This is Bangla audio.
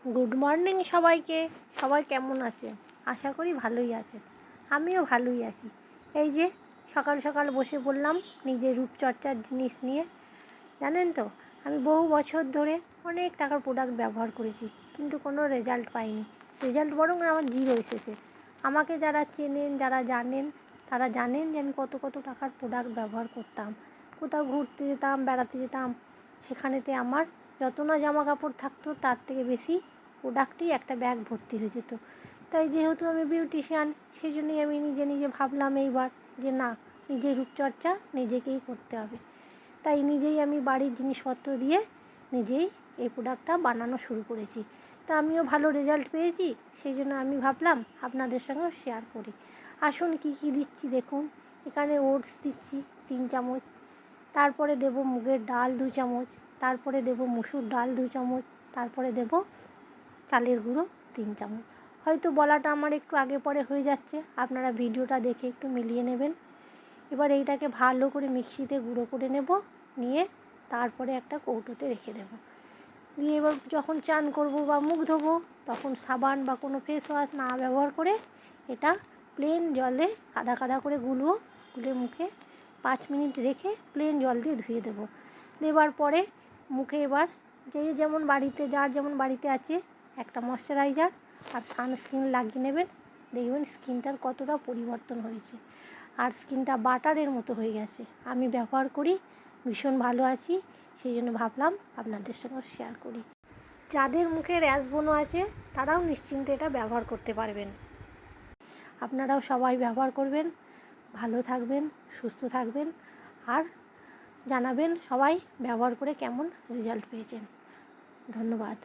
গুড মর্নিং সবাইকে। সবাই কেমন আছেন? আশা করি ভালোই আছেন। আমিও ভালোই আছি। এই যে সকাল সকাল বসে পড়লাম নিজের রূপচর্চার জিনিস নিয়ে। জানেন তো, আমি বহু বছর ধরে অনেক টাকার প্রোডাক্ট ব্যবহার করেছি, কিন্তু কোনো রেজাল্ট পাইনি। রেজাল্ট বরং আমার জিরো এসেছে। আমাকে যারা চেনেন, যারা জানেন, তারা জানেন যে আমি কত কত টাকার প্রোডাক্ট ব্যবহার করতাম। কোথাও ঘুরতে যেতাম, বেড়াতে যেতাম, সেখানেতে আমার যত না জামা কাপড় থাকতো তার থেকে বেশি প্রোডাক্টই একটা ব্যাগ ভর্তি হয়ে যেত। তাই যেহেতু আমি বিউটিশিয়ান, সেই জন্যই আমি নিজে নিজে ভাবলাম এইবার যে না, নিজের রূপচর্চা নিজেকেই করতে হবে। তাই নিজেই আমি বাড়ির জিনিসপত্র দিয়ে নিজেই এই প্রোডাক্টটা বানানো শুরু করেছি। তা আমিও ভালো রেজাল্ট পেয়েছি, সেই জন্য আমি ভাবলাম আপনাদের সঙ্গেও শেয়ার করি। আসুন কী কী দিচ্ছি দেখুন। এখানে ওটস দিচ্ছি 3 চামচ, তারপরে দেব মুগের ডাল 2 চামচ, তারপরে দেব মুসুর ডাল 2 চামচ, তারপরে দেব চালের গুঁড়ো 3 চামচ। হয়তো বলাটা আমার একটু আগে পরে হয়ে যাচ্ছে, আপনারা ভিডিওটা দেখে একটু মিলিয়ে নেবেন। এবার এইটাকে ভালো করে মিক্সিতে গুঁড়ো করে নেব, নিয়ে তারপরে একটা কৌটোতে রেখে দেব। দিয়ে এবার যখন চান করব বা মুখ ধোবো, তখন সাবান বা কোনো ফেস ওয়াশ না ব্যবহার করে এটা প্লেন জলে কাদা কাদা করে গুলে মুখে 5 মিনিট রেখে প্লেন জল দিয়ে ধুয়ে দেবো। দেওয়ার পরে মুখে এবার যেমন বাড়িতে, যার যেমন বাড়িতে আছে, একটা ময়শ্চারাইজার আর সানস্ক্রিন লাগিয়ে নেবেন। দেখবেন স্কিনটার কতটা পরিবর্তন হয়েছে, আর স্কিনটা বাটারের মতো হয়ে গেছে। আমি ব্যবহার করি, ভীষণ ভালো আছি, সেই জন্য ভাবলাম আপনাদের সঙ্গে শেয়ার করি। যাদের মুখে র্যাশ ব্রণ আছে তারাও নিশ্চিন্তে এটা ব্যবহার করতে পারবেন। আপনারাও সবাই ব্যবহার করবেন, ভালো থাকবেন, সুস্থ থাকবেন, আর জানাবেন সবাই ব্যবহার করে কেমন রেজাল্ট পেয়েছেন। ধন্যবাদ।